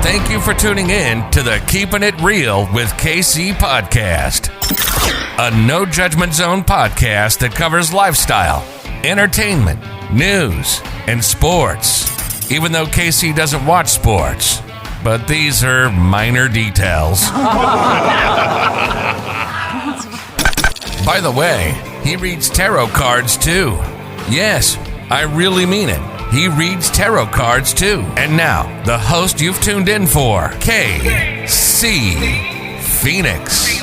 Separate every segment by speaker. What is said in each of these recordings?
Speaker 1: Thank you for tuning in to the Keeping It Real with KC podcast, a no judgment zone podcast that covers lifestyle, entertainment, news, and sports. Even though KC doesn't watch sports, but these are minor details. By the way, he reads tarot cards too. Yes, I really mean it. He reads tarot cards too. And now, the host you've tuned in for, KC Phoenix.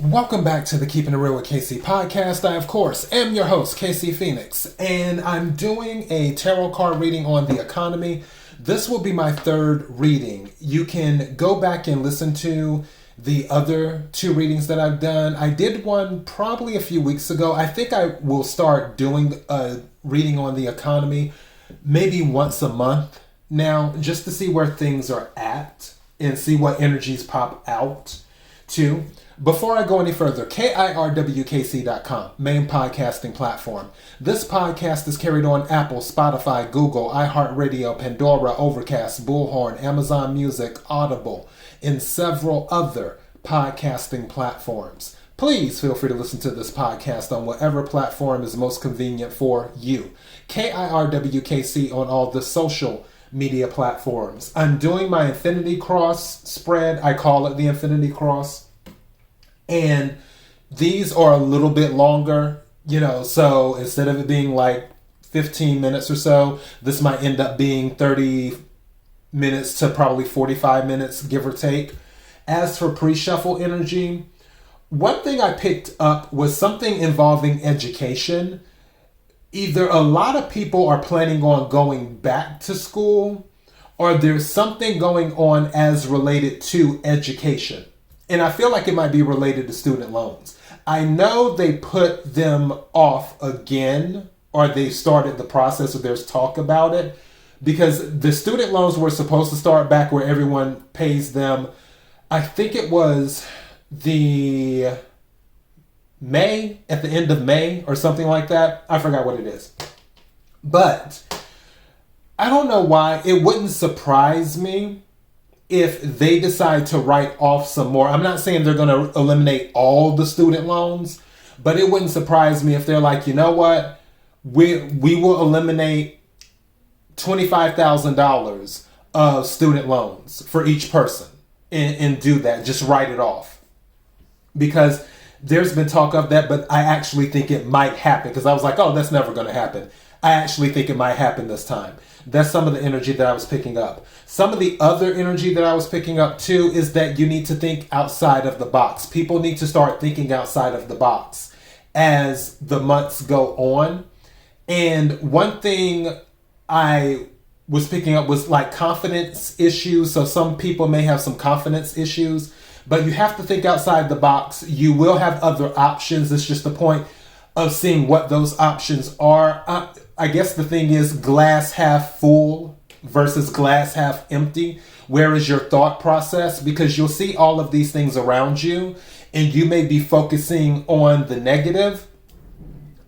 Speaker 2: Welcome back to the Keeping It Real with KC podcast. I, of course, am your host, KC Phoenix, and I'm doing a tarot card reading on the economy. This will be my third reading. You can go back and listen to the other two readings that I've done. I did one probably a few weeks ago. I think I will start doing a reading on the economy maybe once a month now, just to see where things are at and see what energies pop out too. Before I go any further, KIRWKC.com, main podcasting platform. This podcast is carried on Apple, Spotify, Google, iHeartRadio, Pandora, Overcast, Bullhorn, Amazon Music, Audible, and several other podcasting platforms. Please feel free to listen to this podcast on whatever platform is most convenient for you. KIRWKC on all the social media platforms. I'm doing my Infinity Cross spread. I call it the Infinity Cross. And these are a little bit longer, so instead of it being like 15 minutes or so, this might end up being 30 minutes to probably 45 minutes, give or take. As for pre-shuffle energy, one thing I picked up was something involving education. Either a lot of people are planning on going back to school, or there's something going on as related to education. And I feel like it might be related to student loans. I know they put them off again, or they started the process, or there's talk about it, because the student loans were supposed to start back where everyone pays them. I think it was at the end of May or something like that. I forgot what it is. But I don't know why. It wouldn't surprise me if they decide to write off some more. I'm not saying they're going to eliminate all the student loans, but it wouldn't surprise me if they're like, you know what, we will eliminate $25,000 of student loans for each person and do that. Just write it off. Because there's been talk of that, but I actually think it might happen, because I was like, oh, that's never going to happen. I actually think it might happen this time. That's some of the energy that I was picking up. Some of the other energy that I was picking up too is that you need to think outside of the box. People need to start thinking outside of the box as the months go on. And one thing I was picking up was like confidence issues. So some people may have some confidence issues, but you have to think outside the box. You will have other options. It's just the point of seeing what those options are. I guess the thing is glass half full versus glass half empty. Where is your thought process? Because you'll see all of these things around you and you may be focusing on the negative,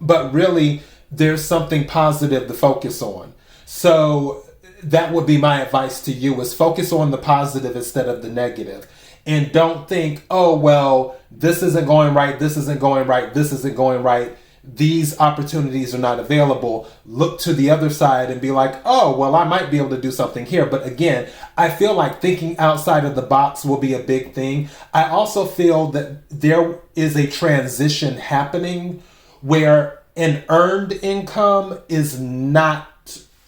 Speaker 2: but really there's something positive to focus on. So that would be my advice to you, is focus on the positive instead of the negative. And don't think, oh, well, this isn't going right, this isn't going right, this isn't going right. These opportunities are not available. Look to the other side and be like, oh, well, I might be able to do something here. But again, I feel like thinking outside of the box will be a big thing. I also feel that there is a transition happening where an earned income is not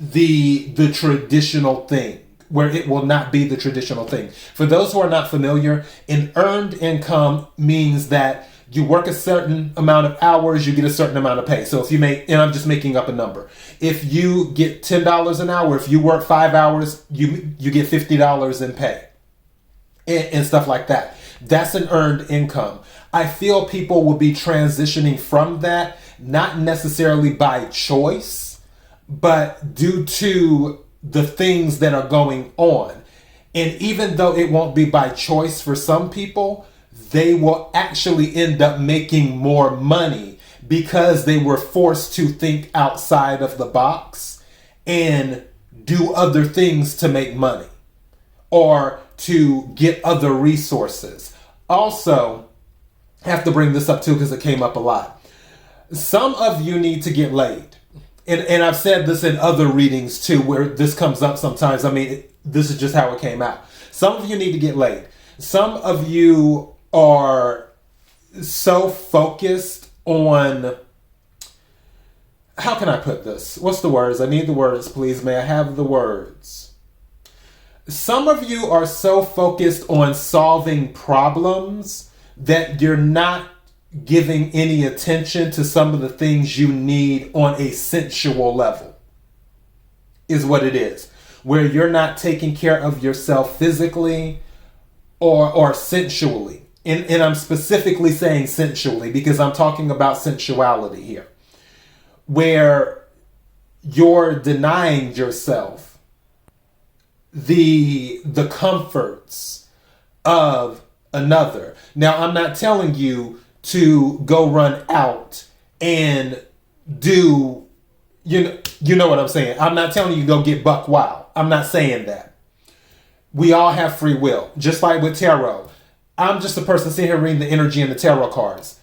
Speaker 2: the traditional thing, where it will not be the traditional thing. For those who are not familiar, an earned income means that you work a certain amount of hours, you get a certain amount of pay. So if you make, and I'm just making up a number, if you get $10 an hour, if you work 5 hours, you get $50 in pay and stuff like that. That's an earned income. I feel people will be transitioning from that, not necessarily by choice, but due to the things that are going on. And even though it won't be by choice for some people, they will actually end up making more money because they were forced to think outside of the box and do other things to make money or to get other resources. Also, I have to bring this up too because it came up a lot. Some of you need to get laid. And I've said this in other readings too, where this comes up sometimes. I mean, this is just how it came out. Some of you need to get laid. Some of you are so focused on, how can I put this? What's the words? I need the words, please. May I have the words? Some of you are so focused on solving problems that you're not giving any attention to some of the things you need on a sensual level, is what it is. Where you're not taking care of yourself physically or sensually. And I'm specifically saying sensually because I'm talking about sensuality here. Where you're denying yourself the comforts of another. Now, I'm not telling you to go run out and do, you know what I'm saying. I'm not telling you to go get buck wild. I'm not saying that. We all have free will. Just like with tarot. I'm just a person sitting here reading the energy in the tarot cards.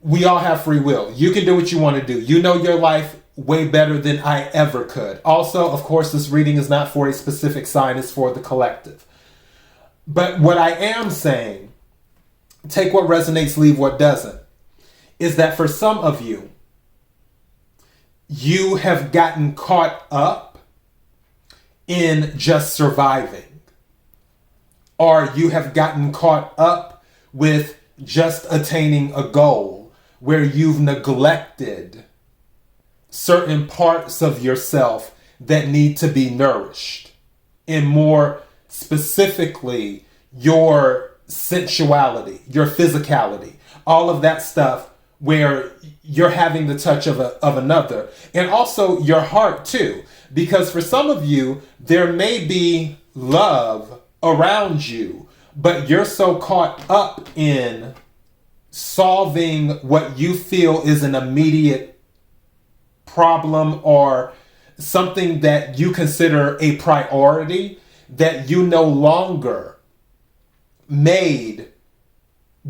Speaker 2: We all have free will. You can do what you want to do. You know your life way better than I ever could. Also, of course, this reading is not for a specific sign. It's for the collective. But what I am saying, take what resonates, leave what doesn't, is that for some of you, you have gotten caught up in just surviving. Or you have gotten caught up with just attaining a goal where you've neglected certain parts of yourself that need to be nourished. And more specifically, your sensuality, your physicality, all of that stuff where you're having the touch of another. And also your heart too. Because for some of you, there may be love around you, but you're so caught up in solving what you feel is an immediate problem or something that you consider a priority that you no longer made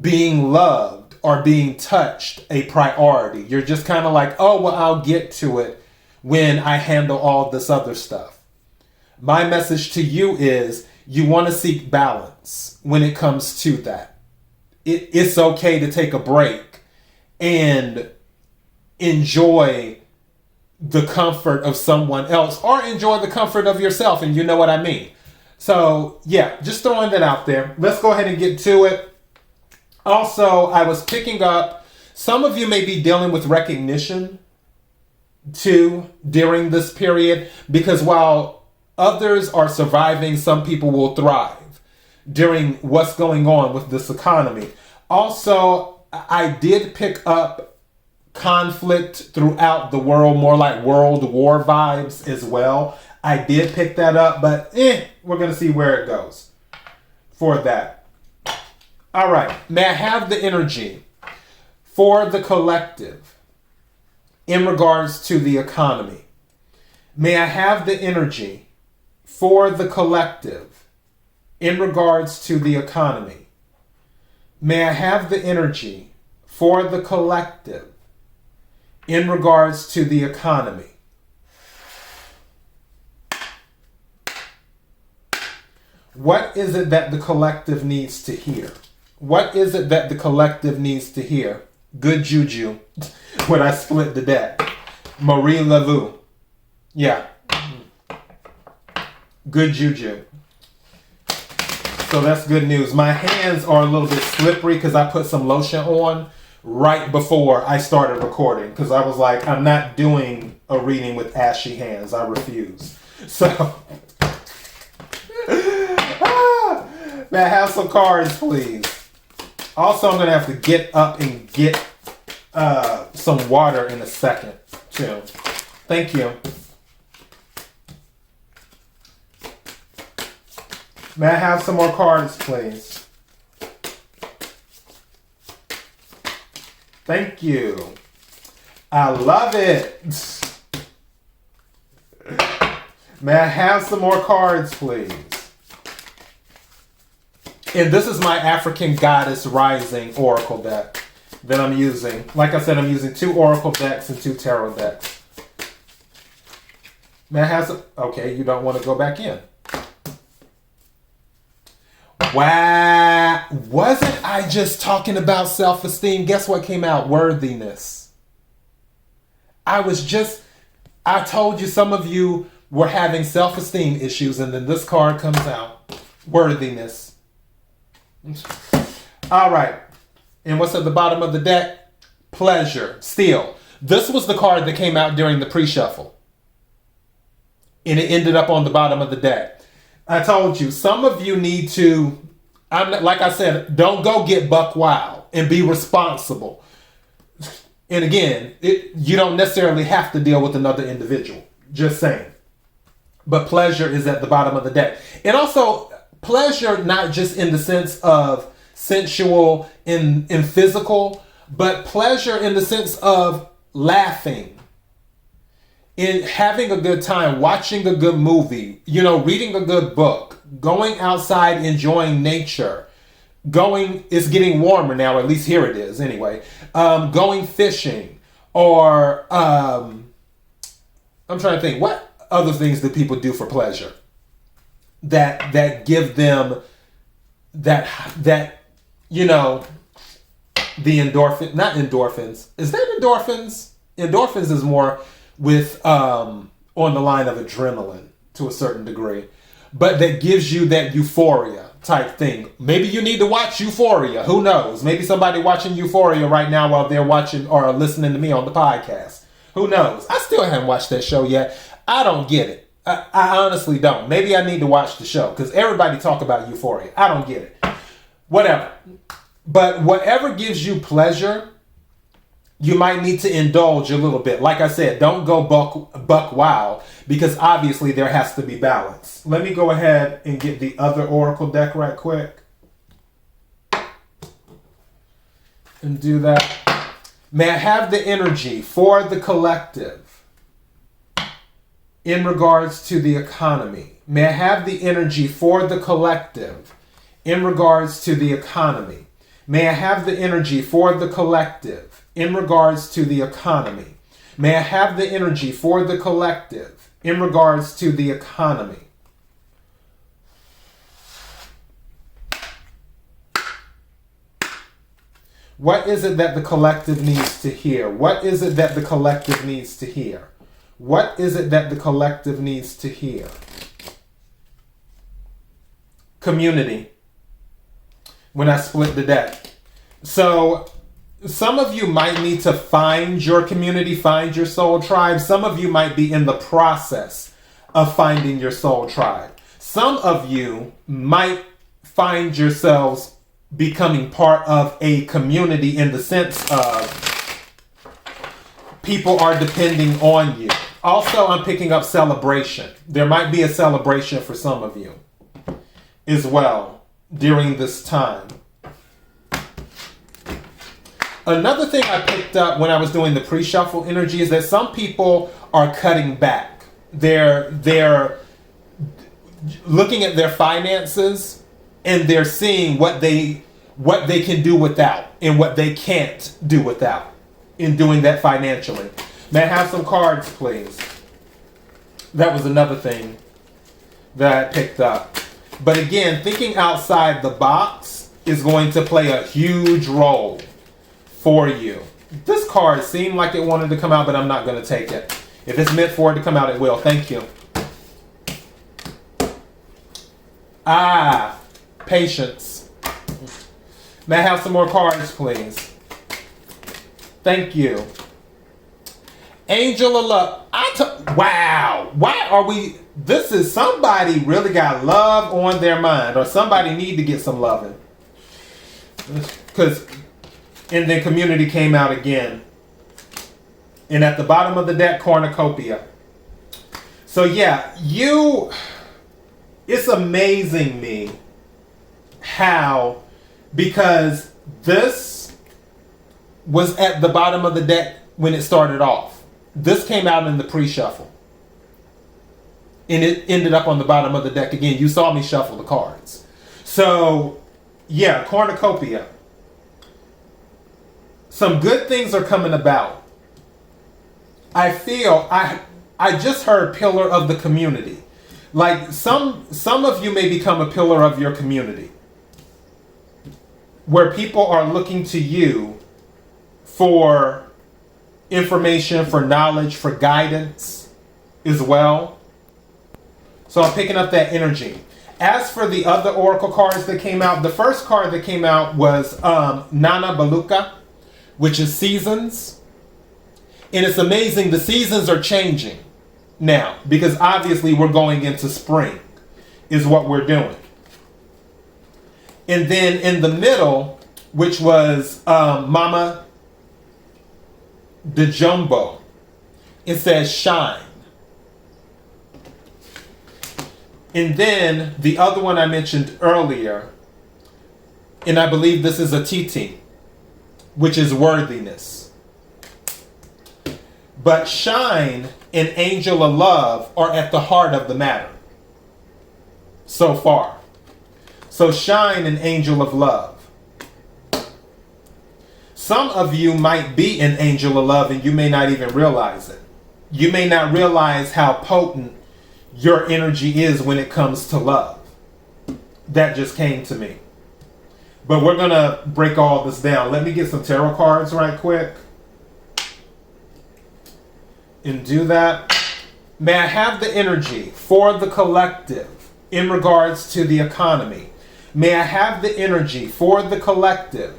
Speaker 2: being loved or being touched a priority. You're just kind of like, oh, well, I'll get to it when I handle all this other stuff. My message to you is you want to seek balance when it comes to that. It's okay to take a break and enjoy the comfort of someone else or enjoy the comfort of yourself. And you know what I mean. So yeah, just throwing that out there. Let's go ahead and get to it. Also, I was picking up, some of you may be dealing with recognition too during this period, because while others are surviving, some people will thrive during what's going on with this economy. Also, I did pick up conflict throughout the world, more like World War vibes as well. I did pick that up, but we're going to see where it goes for that. All right. May I have the energy for the collective in regards to the economy? May I have the energy for the collective in regards to the economy? May I have the energy for the collective in regards to the economy? What is it that the collective needs to hear? What is it that the collective needs to hear? Good juju. When I split the deck. Marie Laveau. Yeah. Good juju. So that's good news. My hands are a little bit slippery because I put some lotion on right before I started recording. Because I was like, I'm not doing a reading with ashy hands. I refuse. So... May I have some cards, please? Also, I'm going to have to get up and get some water in a second, too. Thank you. May I have some more cards, please? Thank you. I love it. May I have some more cards, please? And this is my African Goddess Rising Oracle deck that I'm using. Like I said, I'm using 2 Oracle decks and 2 Tarot decks. May I have some? Okay, you don't want to go back in. Wow. Wasn't I just talking about self-esteem? Guess what came out? Worthiness. I told you some of you were having self-esteem issues, and then this card comes out. Worthiness. All right. And what's at the bottom of the deck? Pleasure. Still. This was the card that came out during the pre-shuffle. And it ended up on the bottom of the deck. I told you, some of you need to, like I said, don't go get buck wild and be responsible. And again, you don't necessarily have to deal with another individual. Just saying. But pleasure is at the bottom of the deck. And also, pleasure not just in the sense of sensual and physical, but pleasure in the sense of laughing, in having a good time, watching a good movie, reading a good book, going outside, enjoying nature, it's getting warmer now, at least here it is anyway, going fishing, or I'm trying to think, what other things do people do for pleasure that give them that the endorphin, not endorphins. Is that endorphins? Endorphins is more with on the line of adrenaline to a certain degree, but that gives you that euphoria type thing. Maybe you need to watch Euphoria. Who knows? Maybe somebody watching Euphoria right now while they're watching or listening to me on the podcast. Who knows? I still haven't watched that show yet. I don't get it. I honestly don't. Maybe I need to watch the show because everybody talk about Euphoria. I don't get it. Whatever. But whatever gives you pleasure, you might need to indulge a little bit. Like I said, don't go buck wild because obviously there has to be balance. Let me go ahead and get the other Oracle deck right quick. And do that. May I have the energy for the collective in regards to the economy? May I have the energy for the collective in regards to the economy? May I have the energy for the collective in regards to the economy? May I have the energy for the collective in regards to the economy? What is it that the collective needs to hear? What is it that the collective needs to hear? What is it that the collective needs to hear? Community. When I split the deck. So some of you might need to find your community, find your soul tribe. Some of you might be in the process of finding your soul tribe. Some of you might find yourselves becoming part of a community in the sense of people are depending on you. Also, I'm picking up celebration. There might be a celebration for some of you as well during this time. Another thing I picked up when I was doing the pre-shuffle energy is that some people are cutting back. They're looking at their finances and they're seeing what they can do without and what they can't do without in doing that financially. May I have some cards, please? That was another thing that I picked up. But again, thinking outside the box is going to play a huge role for you. This card seemed like it wanted to come out, but I'm not going to take it. If it's meant for it to come out, it will. Thank you. Patience. May I have some more cards, please? Thank you. Angel of Love. Wow. Why are we... This is somebody really got love on their mind, or somebody need to get some loving. Because... And then community came out again. And at the bottom of the deck, cornucopia. So yeah, it's amazing me how, because this was at the bottom of the deck when it started off. This came out in the pre-shuffle. and it ended up on the bottom of the deck again. You saw me shuffle the cards. So, yeah, cornucopia. Some good things are coming about. I feel, I just heard pillar of the community. Like some of you may become a pillar of your community, where people are looking to you for information, for knowledge, for guidance as well. So I'm picking up that energy. As for the other oracle cards that came out, the first card that came out was Nana Baluka, which is seasons. And it's amazing, the seasons are changing now, because obviously we're going into spring is what we're doing. And then in the middle, which was Mama DeJumbo, it says shine. And then the other one I mentioned earlier, and I believe this is a TT, which is worthiness. But shine and angel of love are at the heart of the matter so far. So shine and angel of love. Some of you might be an angel of love and you may not even realize it. You may not realize how potent your energy is when it comes to love. That just came to me. But we're going to break all this down. Let me get some tarot cards right quick. And do that. May I have the energy for the collective in regards to the economy? May I have the energy for the collective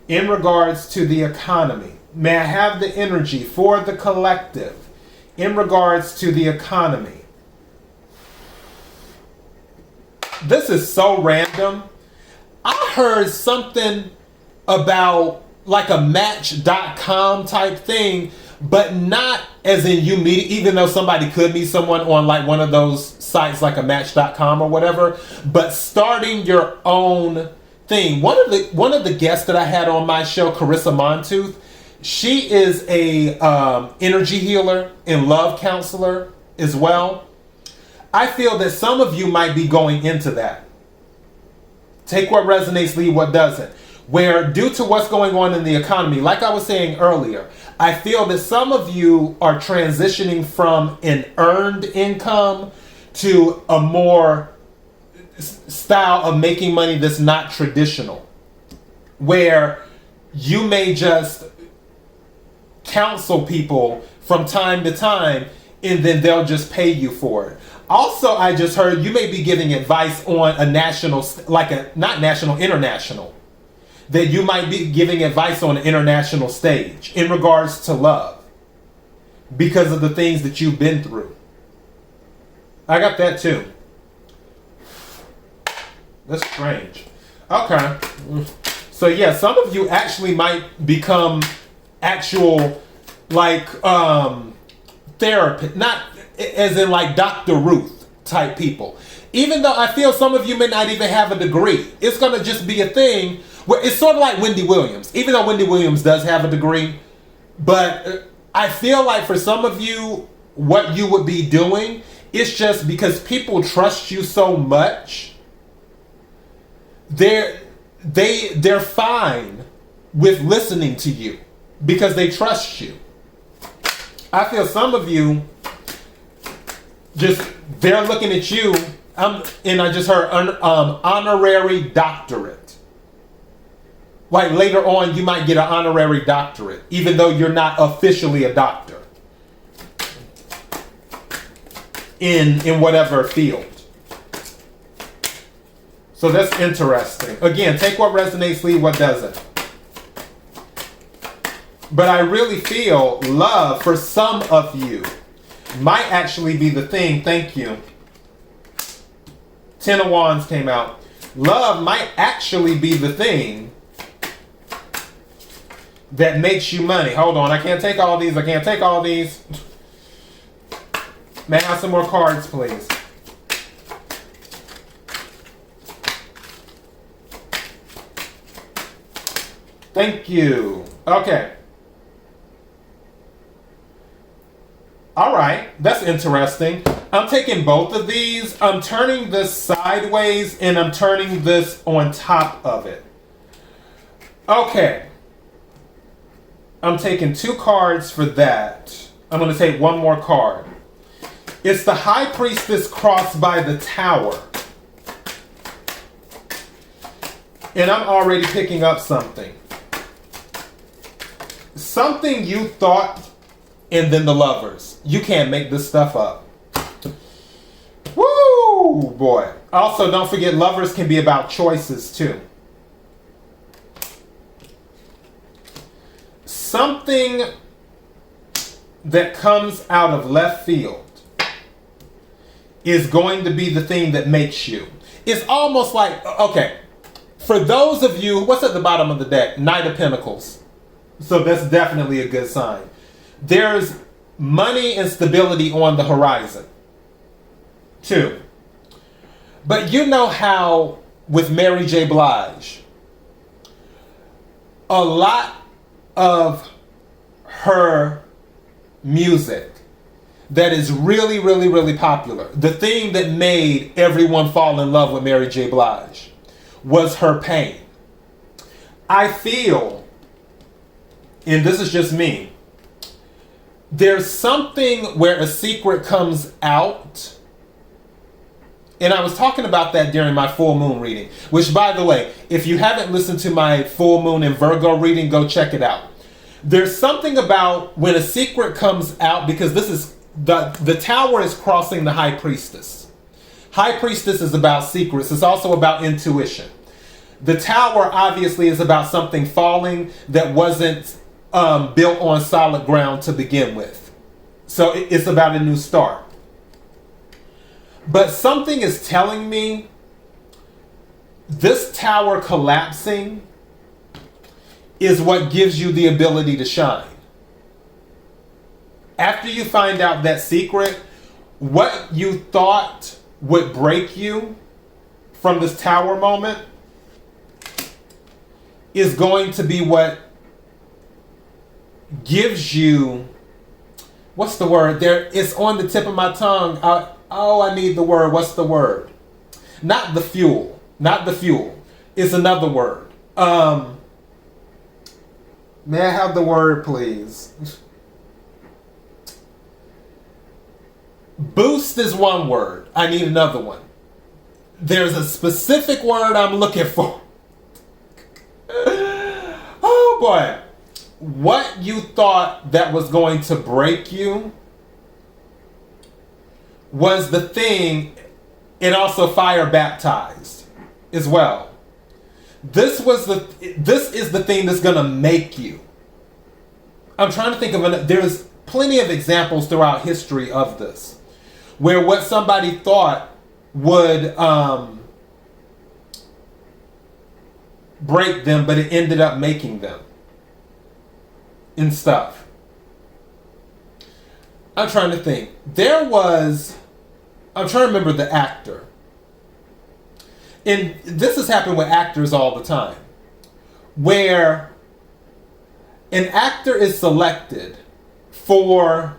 Speaker 2: in regards to the economy? May I have the energy for the collective in regards to the economy? This is so random. I heard something about like a Match.com type thing, but not as in you meet, even though somebody could meet someone on like one of those sites like a Match.com or whatever, but starting your own thing. One of the guests that I had on my show, Carissa Montooth, she is a energy healer and love counselor as well. I feel that some of you might be going into that. Take what resonates, leave what doesn't. Where due to what's going on in the economy, like I was saying earlier, I feel that some of you are transitioning from an earned income to a more style of making money that's not traditional. Where you may just counsel people from time to time and then they'll just pay you for it. Also, I just heard you may be giving advice on a national, like a, not national, international. That you might be giving advice on an international stage in regards to love. Because of the things that you've been through. I got that too. That's strange. Okay. So yeah, some of you actually might become actual, like, therapist, not as in like Dr. Ruth type people. Even though I feel some of you may not even have a degree. It's going to just be a thing where it's sort of like Wendy Williams. Even though Wendy Williams does have a degree. But I feel like for some of you, what you would be doing, it's just because people trust you so much. They're fine with listening to you because they trust you. I feel some of you just, they're looking at you, and I just heard honorary doctorate. Like later on, you might get an honorary doctorate, even though you're not officially a doctor in whatever field. So that's interesting. Again, take what resonates, leave what doesn't. But I really feel love for some of you might actually be the thing. Thank you. 10 of Wands came out. Love might actually be the thing that makes you money. Hold on, I can't take all these. I can't take all these. May I have some more cards, please? Thank you. Okay. All right, that's interesting. I'm taking both of these. I'm turning this sideways and I'm turning this on top of it. Okay. I'm taking 2 cards for that. I'm going to take one more card. It's the High Priestess crossed by the Tower. And I'm already picking up something. Something you thought, and then the Lovers. You can't make this stuff up. Woo, boy. Also, don't forget, Lovers can be about choices, too. Something that comes out of left field is going to be the thing that makes you. It's almost like, okay, for those of you, what's at the bottom of the deck? Knight of Pentacles. So that's definitely a good sign. There's money and stability on the horizon, too. But you know how with Mary J. Blige, a lot of her music that is really, really, really popular, the thing that made everyone fall in love with Mary J. Blige was her pain. I feel, and this is just me, there's something where a secret comes out. And I was talking about that during my full moon reading, which, by the way, if you haven't listened to my full moon and Virgo reading, go check it out. There's something about when a secret comes out, because this is the Tower is crossing the High Priestess. High Priestess is about secrets. It's also about intuition. The Tower obviously is about something falling that wasn't built on solid ground to begin with. So it's about a new start. But something is telling me this tower collapsing is what gives you the ability to shine. After you find out that secret, what you thought would break you from this tower moment is going to be what gives you, what's the word? It's on the tip of my tongue. I need the word. What's the word? Not the fuel. Not the fuel. It's another word. May I have the word, please? Boost is one word. I need another one. There's a specific word I'm looking for. Oh boy. What you thought that was going to break you was the thing, and also fire baptized as well. This is the thing that's gonna make you. I'm trying to think of there's plenty of examples throughout history of this, where what somebody thought would break them, but it ended up making them and stuff. I'm trying to think. I'm trying to remember the actor. And this has happened with actors all the time, where an actor is selected for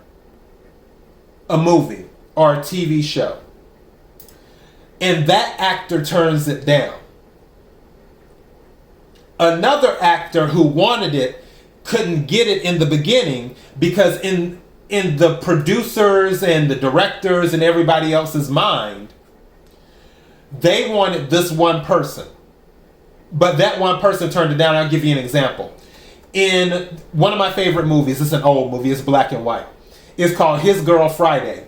Speaker 2: a movie or a TV show, and that actor turns it down. Another actor who wanted it couldn't get it in the beginning because in the producers and the directors and everybody else's mind, they wanted this one person. But that one person turned it down. I'll give you an example. In one of my favorite movies, it's an old movie, it's black and white. It's called His Girl Friday.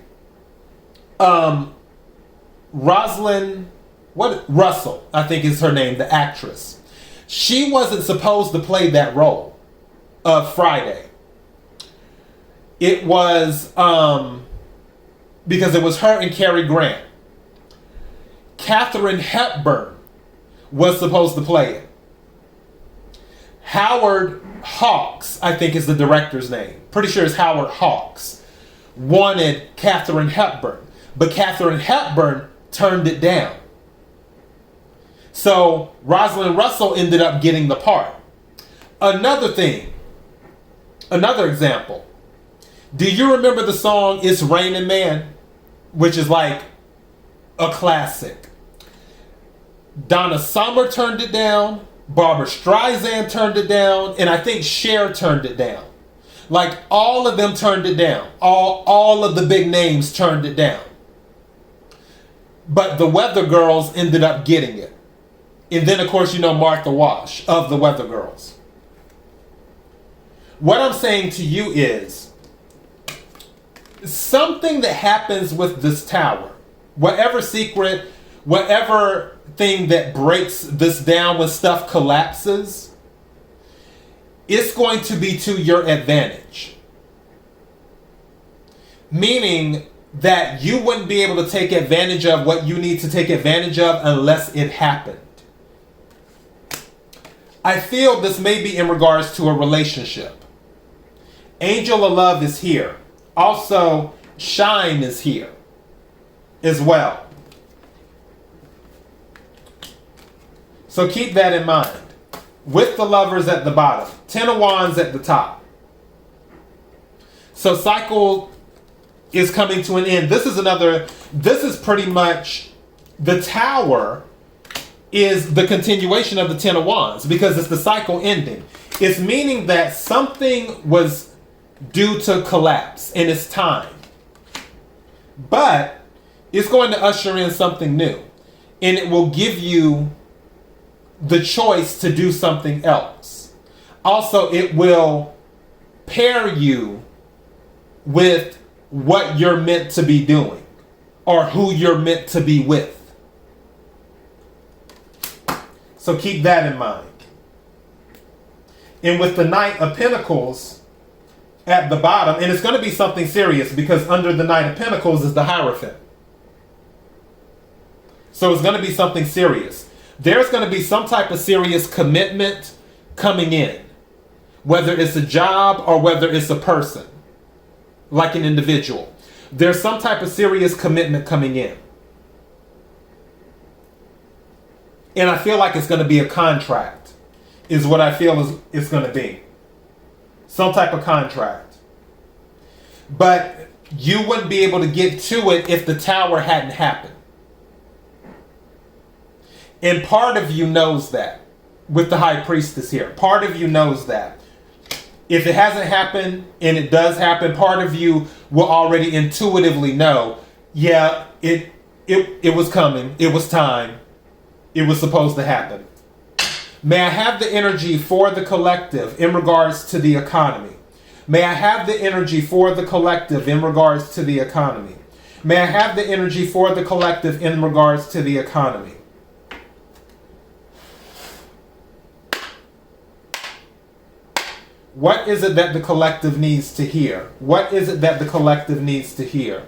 Speaker 2: Rosalind Russell, I think is her name, the actress. She wasn't supposed to play that role of Friday. It was because it was her and Cary Grant. Katharine Hepburn was supposed to play it. Howard Hawks, I think is the director's name. Pretty sure it's Howard Hawks. Wanted Katharine Hepburn, but Katharine Hepburn turned it down. So Rosalind Russell ended up getting the part. Another example. Do you remember the song It's Raining Man? which is like a classic. Donna Summer turned it down. Barbara Streisand turned it down. And I think Cher turned it down. Like all of them turned it down. All of the big names turned it down. But the Weather Girls ended up getting it. And then, of course, you know Martha Wash of the Weather Girls. What I'm saying to you is something that happens with this tower, whatever secret, whatever thing that breaks this down when stuff collapses, it's going to be to your advantage. Meaning that you wouldn't be able to take advantage of what you need to take advantage of unless it happened. I feel this may be in regards to a relationship. Angel of Love is here. Also, Shine is here as well. So keep that in mind. With the Lovers at the bottom, 10 of Wands at the top. So cycle is coming to an end. This is pretty much, the Tower is the continuation of the 10 of Wands because it's the cycle ending. It's meaning that something was due to collapse and it's time. But it's going to usher in something new. And it will give you the choice to do something else. Also, it will pair you with what you're meant to be doing or who you're meant to be with. So keep that in mind. And with the Knight of Pentacles at the bottom, and it's going to be something serious because under the Knight of Pentacles is the Hierophant. So it's going to be something serious. There's going to be some type of serious commitment coming in. Whether it's a job or whether it's a person. Like an individual. There's some type of serious commitment coming in. And I feel like it's going to be a contract. Is what I feel it's going to be. Some type of contract. But you wouldn't be able to get to it if the Tower hadn't happened. And part of you knows that. With the High Priestess here. Part of you knows that. If it hasn't happened and it does happen, part of you will already intuitively know, yeah, it was coming. It was time. It was supposed to happen. May I have the energy for the collective in regards to the economy? May I have the energy for the collective in regards to the economy? May I have the energy for the collective in regards to the economy? What is it that the collective needs to hear? What is it that the collective needs to hear?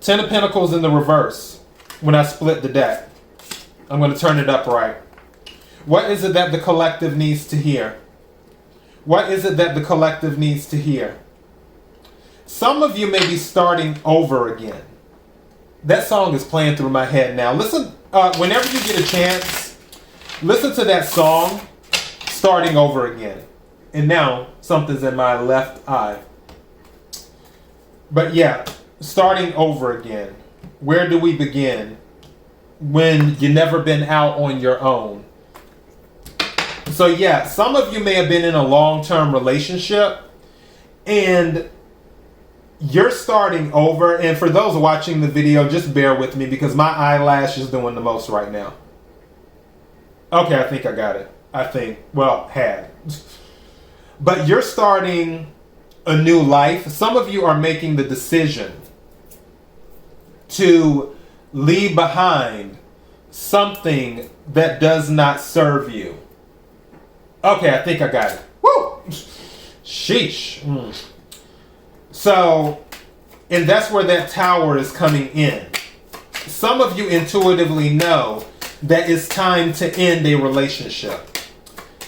Speaker 2: 10 of Pentacles in the reverse. When I split the deck, I'm going to turn it upright. What is it that the collective needs to hear? What is it that the collective needs to hear? Some of you may be starting over again. That song is playing through my head now. Listen, whenever you get a chance, listen to that song, Starting Over Again. And now, something's in my left eye. But yeah, starting over again. Where do we begin when you've never been out on your own? So yeah, some of you may have been in a long-term relationship and you're starting over. And for those watching the video, just bear with me because my eyelash is doing the most right now. Okay, I think I got it. Had. But you're starting a new life. Some of you are making the decision to leave behind something that does not serve you. Okay, I think I got it. Woo! Sheesh. So, and that's where that Tower is coming in. Some of you intuitively know that it's time to end a relationship.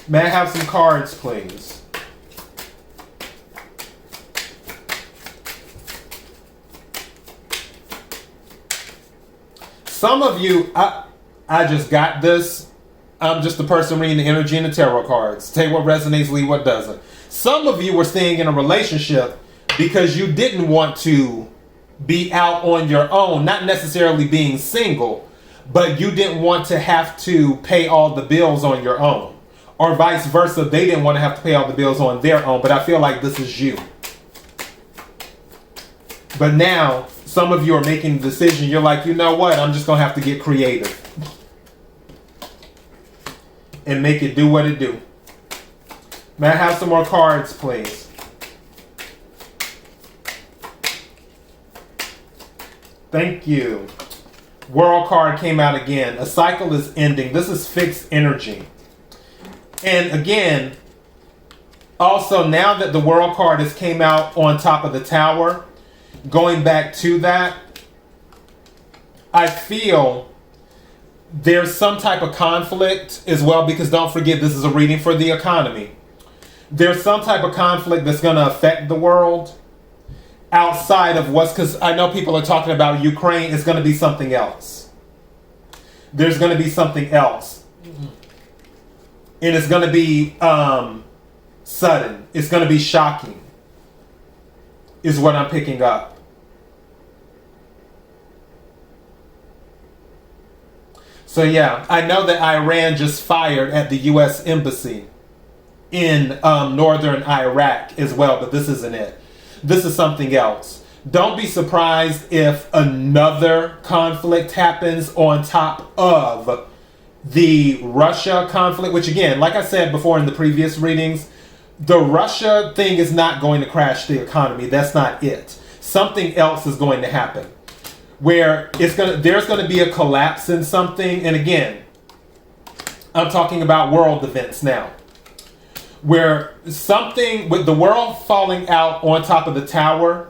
Speaker 2: May I have some cards, please? Some of you, I just got this. I'm just the person reading the energy and the tarot cards. Take what resonates, leave what doesn't. Some of you were staying in a relationship because you didn't want to be out on your own, not necessarily being single, but you didn't want to have to pay all the bills on your own. Or vice versa, they didn't want to have to pay all the bills on their own, but I feel like this is you. But now, some of you are making the decision, you're like, you know what, I'm just going to have to get creative. And make it do what it do. May I have some more cards, please? Thank you. World card came out again. A cycle is ending. This is fixed energy. And again, also now that the World card has came out on top of the Tower, going back to that, I feel there's some type of conflict as well, because don't forget, this is a reading for the economy. There's some type of conflict that's going to affect the world outside of what's, because I know people are talking about Ukraine. It's going to be something else. There's going to be something else. And it's going to be sudden. It's going to be shocking, is what I'm picking up. So yeah, I know that Iran just fired at the U.S. Embassy in northern Iraq as well, but this isn't it. This is something else. Don't be surprised if another conflict happens on top of the Russia conflict, which again, like I said before in the previous readings, the Russia thing is not going to crash the economy. That's not it. Something else is going to happen, where there's going to be a collapse in something. And again, I'm talking about world events now, where something with the world falling out on top of the Tower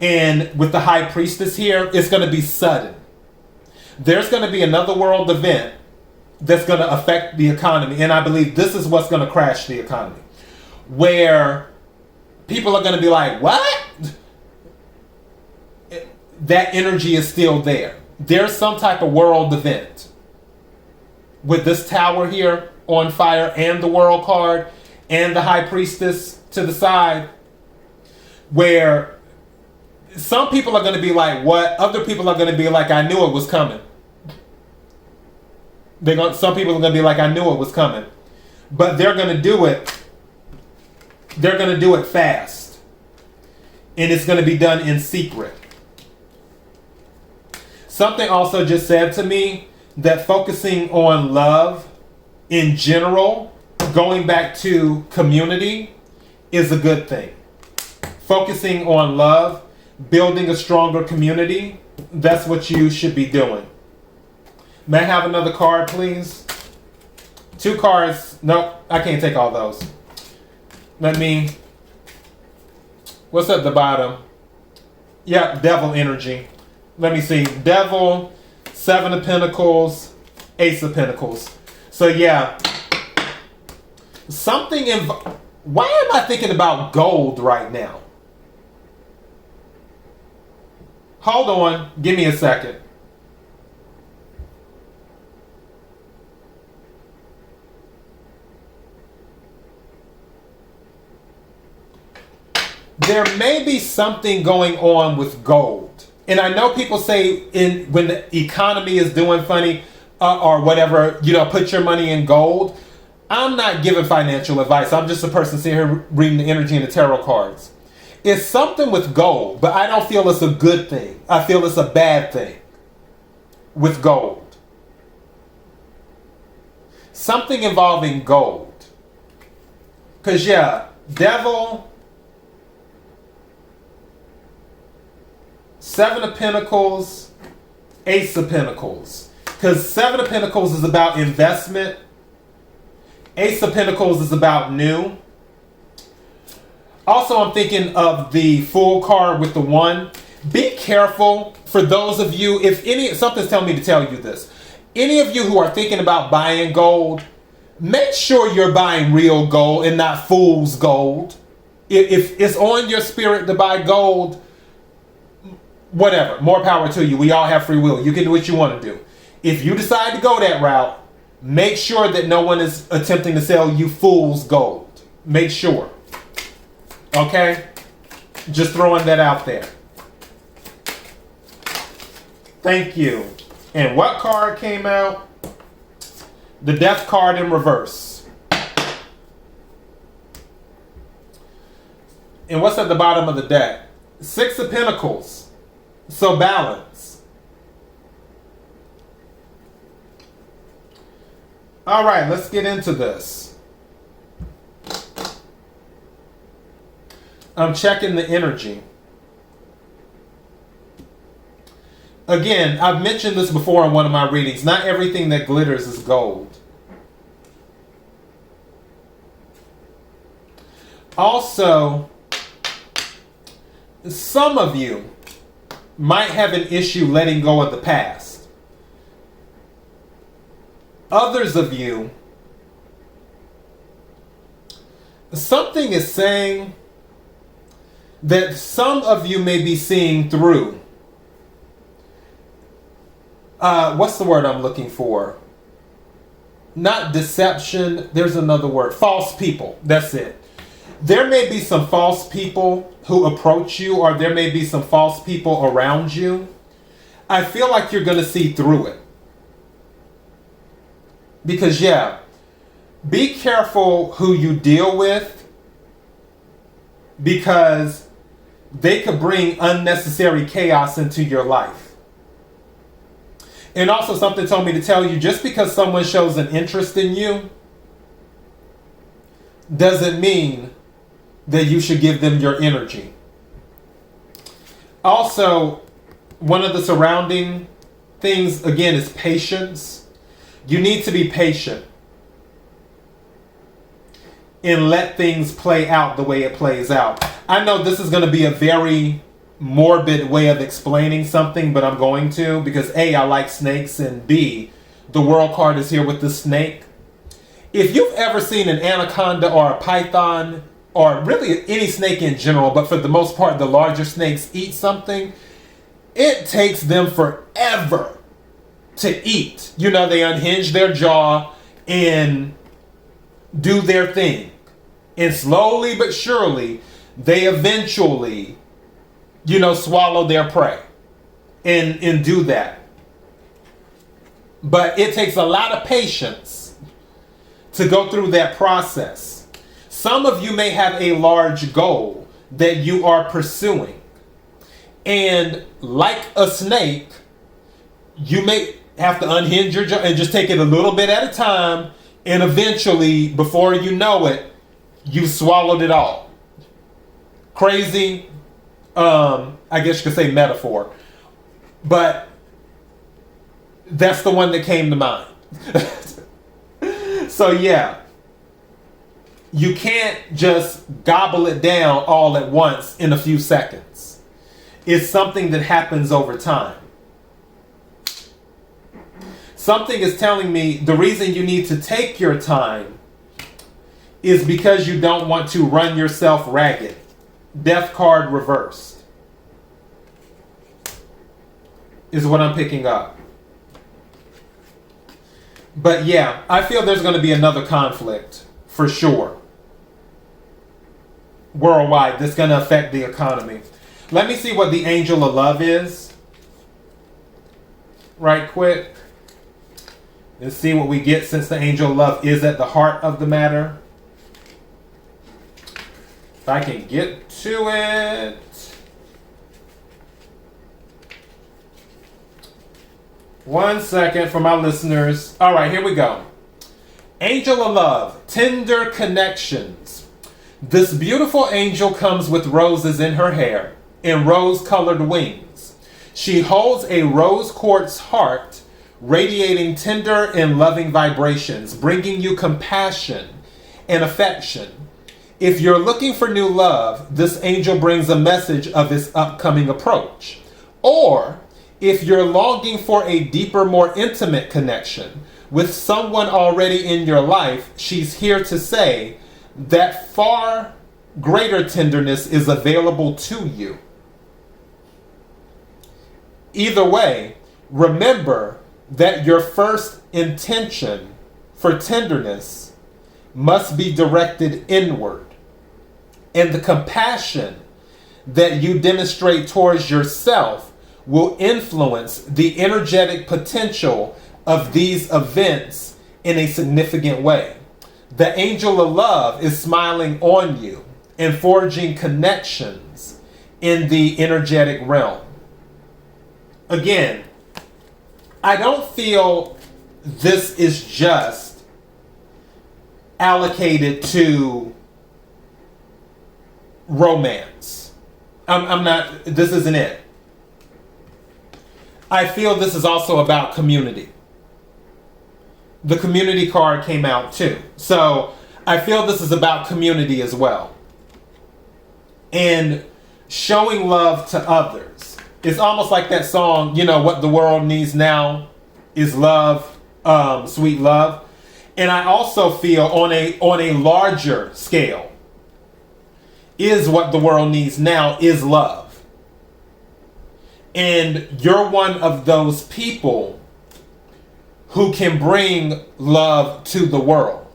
Speaker 2: and with the High Priestess here, it's going to be sudden. There's going to be another world event that's going to affect the economy. And I believe this is what's going to crash the economy, where people are going to be like, what? That energy is still there. There's some type of world event with this Tower here on fire and the World card and the High Priestess to the side, where some people are going to be like, what? Other people are going to be like, I knew it was coming. Some people are going to be like, I knew it was coming. But they're going to do it. They're going to do it fast. And it's going to be done in secret. Something also just said to me that focusing on love in general, going back to community, is a good thing. Focusing on love, building a stronger community, that's what you should be doing. May I have another card, please? 2 cards. Nope, I can't take all those. What's at the bottom? Yeah, devil energy. Let me see. Devil, 7 of Pentacles, Ace of Pentacles. So yeah, why am I thinking about gold right now? Hold on, give me a second. There may be something going on with gold. And I know people say when the economy is doing funny or whatever, put your money in gold. I'm not giving financial advice. I'm just a person sitting here reading the energy and the tarot cards. It's something with gold, but I don't feel it's a good thing. I feel it's a bad thing with gold. Something involving gold. Because yeah, devil, 7 of Pentacles, Ace of Pentacles. Because 7 of Pentacles is about investment. Ace of Pentacles is about new. Also, I'm thinking of the Fool card with the 1. Be careful for those of you, something's telling me to tell you this. Any of you who are thinking about buying gold, make sure you're buying real gold and not fool's gold. If it's on your spirit to buy gold, whatever, more power to you. We all have free will. You can do what you want to do. If you decide to go that route, make sure that no one is attempting to sell you fool's gold. Make sure. Okay? Just throwing that out there. Thank you. And what card came out? The Death card in reverse. And what's at the bottom of the deck? Six of Pentacles. So balance. All right, let's get into this. I'm checking the energy. Again, I've mentioned this before in one of my readings. Not everything that glitters is gold. Also, some of you might have an issue letting go of the past. Others of you, something is saying that some of you may be seeing through. What's the word I'm looking for? Not deception. There's another word. False people. That's it. There may be some false people who approach you, or there may be some false people around you. I feel like you're going to see through it. Because, yeah, be careful who you deal with, because they could bring unnecessary chaos into your life. And also, something told me to tell you, just because someone shows an interest in you doesn't mean that you should give them your energy. Also, one of the surrounding things, again, is patience. You need to be patient and let things play out the way it plays out. I know this is going to be a very morbid way of explaining something, but I'm going to, because A, I like snakes, and B, the World card is here with the snake. If you've ever seen an anaconda or a python, or really any snake in general, but for the most part the larger snakes eat something, it takes them forever to eat. You know, they unhinge their jaw and do their thing. And slowly but surely, they eventually, you know, swallow their prey and do that. But it takes a lot of patience to go through that process. Some of you may have a large goal that you are pursuing. And like a snake, you may have to unhinge your jaw and just take it a little bit at a time. And eventually, before you know it, you swallowed it all. Crazy, I guess you could say metaphor. But that's the one that came to mind. So yeah, you can't just gobble it down all at once in a few seconds. It's something that happens over time. Something is telling me the reason you need to take your time is because you don't want to run yourself ragged. Death card reversed is what I'm picking up. But yeah, I feel there's going to be another conflict for sure. Worldwide, that's going to affect the economy. Let me see what the Angel of Love is. Right quick. And see what we get, since the Angel of Love is at the heart of the matter. If I can get to it. One second for my listeners. All right, here we go. Angel of Love, tender connections. This beautiful angel comes with roses in her hair and rose-colored wings. She holds a rose quartz heart, radiating tender and loving vibrations, bringing you compassion and affection. If you're looking for new love, this angel brings a message of his upcoming approach. Or if you're longing for a deeper, more intimate connection with someone already in your life, she's here to say that far greater tenderness is available to you. Either way, remember that your first intention for tenderness must be directed inward. And the compassion that you demonstrate towards yourself will influence the energetic potential of these events in a significant way. The angel of love is smiling on you and forging connections in the energetic realm. Again, I don't feel this is just allocated to romance. I'm not, this isn't it. I feel this is also about community. The community card came out too. So I feel this is about community as well. And showing love to others. It's almost like that song, you know, what the world needs now is love, sweet love. And I also feel on a larger scale, is what the world needs now is love. And you're one of those people who can bring love to the world.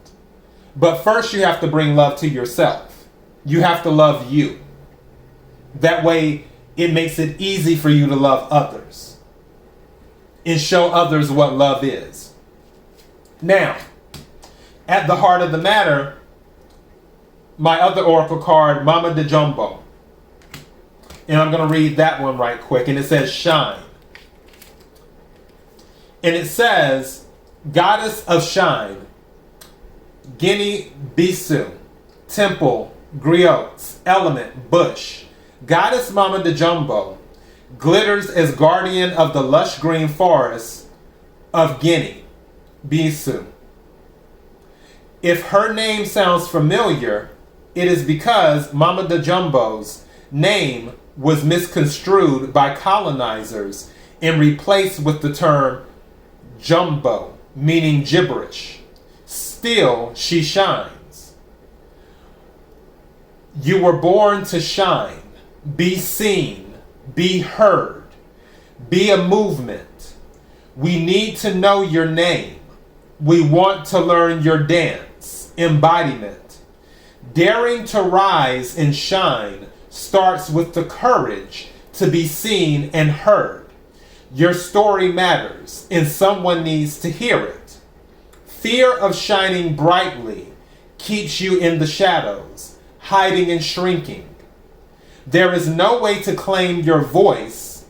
Speaker 2: But first you have to bring love to yourself. You have to love you. That way it makes it easy for you to love others and show others what love is. Now, at the heart of the matter, my other oracle card, Mama de Jumbo. And I'm going to read that one right quick. And it says, shine. And it says, Goddess of Shine, Guinea Bisu, Temple, Griots, Element, Bush, Goddess Mama de Jumbo, glitters as guardian of the lush green forest of Guinea Bisu. If her name sounds familiar, it is because Mama de Jumbo's name was misconstrued by colonizers and replaced with the term jumbo, meaning gibberish. Still, she shines. You were born to shine, be seen, be heard, be a movement. We need to know your name. We want to learn your dance, embodiment. Daring to rise and shine starts with the courage to be seen and heard. Your story matters, and someone needs to hear it. Fear of shining brightly keeps you in the shadows, hiding and shrinking. There is no way to claim your voice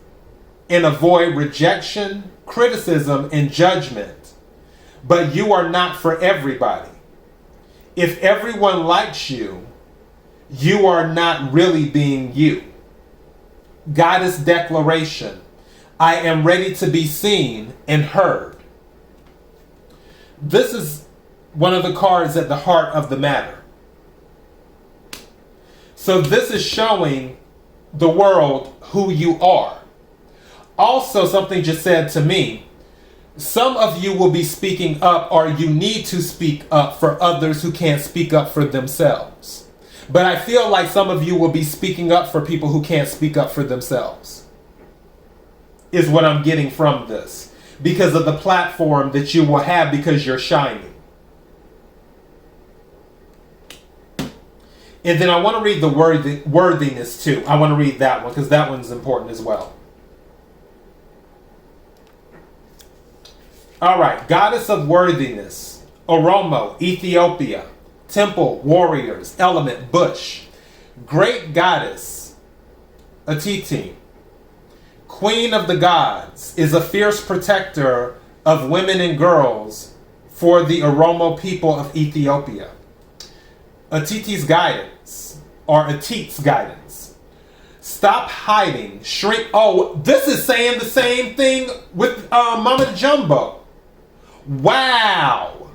Speaker 2: and avoid rejection, criticism, and judgment. But you are not for everybody. If everyone likes you, you are not really being you. Goddess declaration. I am ready to be seen and heard. This is one of the cards at the heart of the matter. So this is showing the world who you are. Also, something just said to me, some of you will be speaking up, or you need to speak up for others who can't speak up for themselves. But I feel like some of you will be speaking up for people who can't speak up for themselves, is what I'm getting from this, because of the platform that you will have because you're shining. And then I want to read the worthiness too. I want to read that one because that one's important as well. All right, Goddess of Worthiness, Oromo, Ethiopia, Temple, Warriors, Element, Bush, Great Goddess, Atiti, Queen of the Gods, is a fierce protector of women and girls for the Oromo people of Ethiopia. Atiti's guidance, or Atit's guidance. Stop hiding, shrink. Oh, this is saying the same thing with Mama Jumbo. Wow.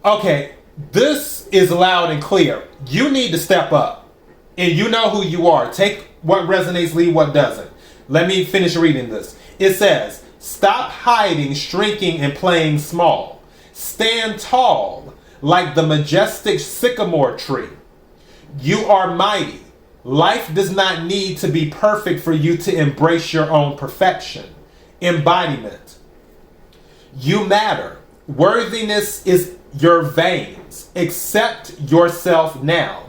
Speaker 2: Okay, this is loud and clear. You need to step up. And you know who you are. Take what resonates, leave what doesn't. Let me finish reading this. It says, stop hiding, shrinking, and playing small. Stand tall like the majestic sycamore tree. You are mighty. Life does not need to be perfect for you to embrace your own perfection. Embodiment. You matter. Worthiness is your veins. Accept yourself now.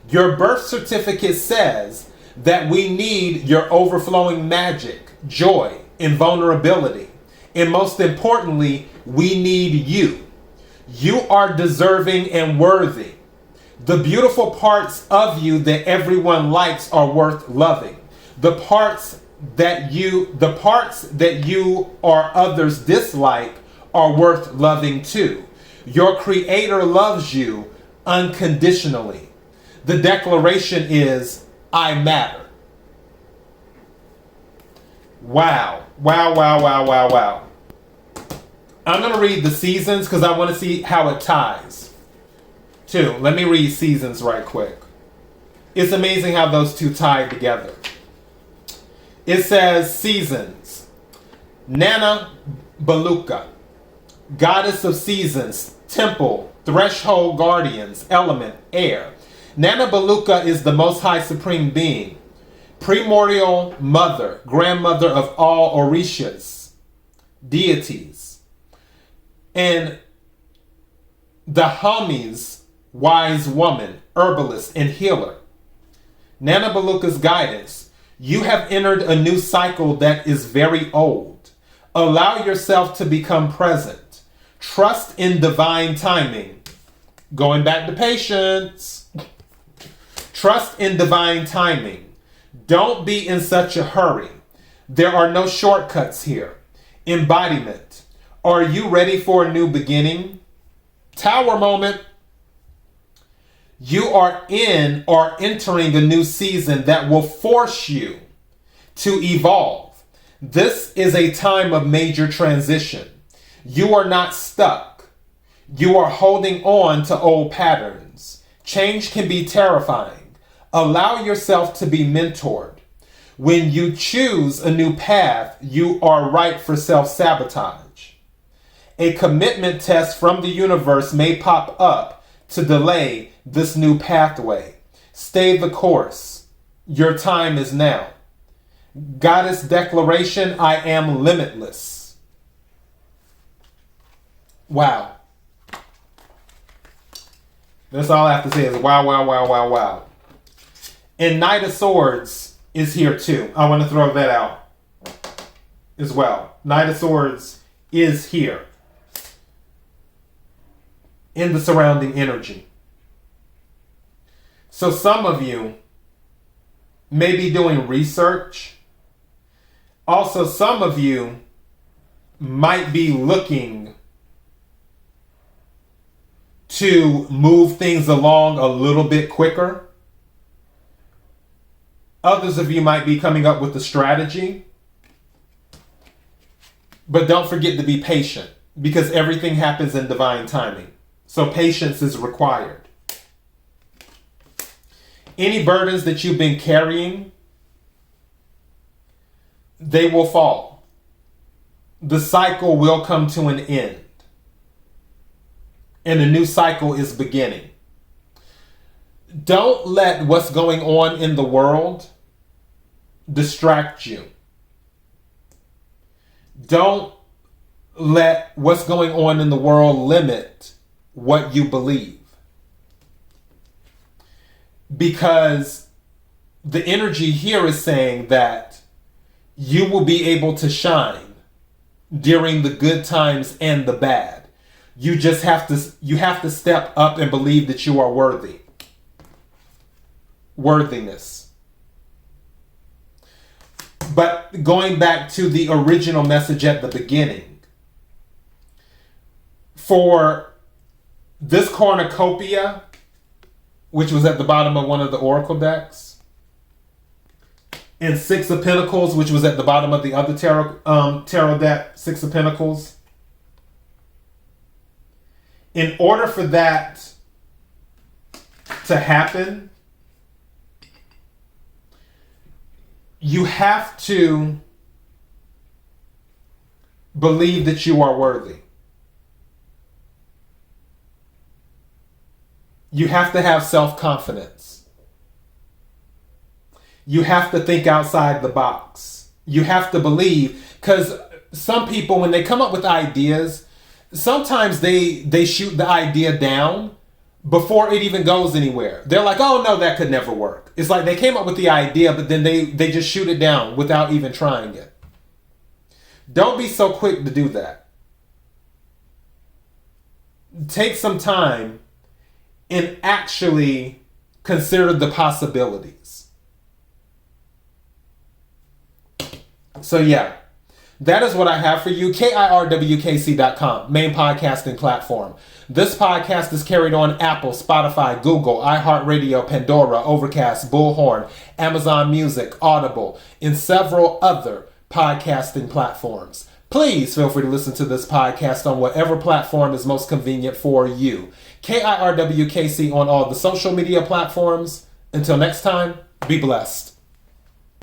Speaker 2: Your birth certificate says that we need your overflowing magic, joy, and vulnerability. And most importantly, we need you. You are deserving and worthy. The beautiful parts of you that everyone likes are worth loving. The parts that you or others dislike are worth loving too. Your Creator loves you unconditionally. The declaration is, I matter. Wow. Wow, wow, wow, wow, wow. I'm going to read the seasons because I want to see how it ties. Too. Let me read seasons right quick. It's amazing how those two tie together. It says seasons. Nana Baluka, goddess of seasons, temple, threshold guardians, element, air. Nana Baluka is the Most High Supreme Being, primordial mother, grandmother of all Orishas, deities, and the Hamis, wise woman, herbalist, and healer. Nana Baluka's guidance. You have entered a new cycle that is very old. Allow yourself to become present. Trust in divine timing. Going back to patience. Trust in divine timing. Don't be in such a hurry. There are no shortcuts here. Embodiment. Are you ready for a new beginning? Tower moment. You are in or entering a new season that will force you to evolve. This is a time of major transition. You are not stuck. You are holding on to old patterns. Change can be terrifying. Allow yourself to be mentored. When you choose a new path, you are ripe for self-sabotage. A commitment test from the universe may pop up to delay this new pathway. Stay the course. Your time is now. Goddess declaration, I am limitless. Wow. That's all I have to say is wow, wow, wow, wow, wow. And Knight of Swords is here too. I want to throw that out as well. Knight of Swords is here in the surrounding energy. So some of you may be doing research. Also, some of you might be looking to move things along a little bit quicker. Others of you might be coming up with a strategy. But don't forget to be patient because everything happens in divine timing. So patience is required. Any burdens that you've been carrying, they will fall. The cycle will come to an end. And a new cycle is beginning. Don't let what's going on in the world distract you. Don't let what's going on in the world limit what you believe. Because the energy here is saying that you will be able to shine during the good times and the bad. You just have to step up and believe that you are worthy. Worthiness. But going back to the original message at the beginning, for this cornucopia, which was at the bottom of one of the oracle decks, and Six of Pentacles, which was at the bottom of the other tarot deck, Six of Pentacles. In order for that to happen, you have to believe that you are worthy. You have to have self-confidence. You have to think outside the box. You have to believe, because some people, when they come up with ideas, sometimes they shoot the idea down, before it even goes anywhere. They're like, oh no, that could never work. It's like they came up with the idea, but then they just shoot it down without even trying it. Don't be so quick to do that. Take some time and actually consider the possibilities. So yeah, that is what I have for you. KIRWKC.com, main podcasting platform. This podcast is carried on Apple, Spotify, Google, iHeartRadio, Pandora, Overcast, Bullhorn, Amazon Music, Audible, and several other podcasting platforms. Please feel free to listen to this podcast on whatever platform is most convenient for you. KIRWKC on all the social media platforms. Until next time, be blessed.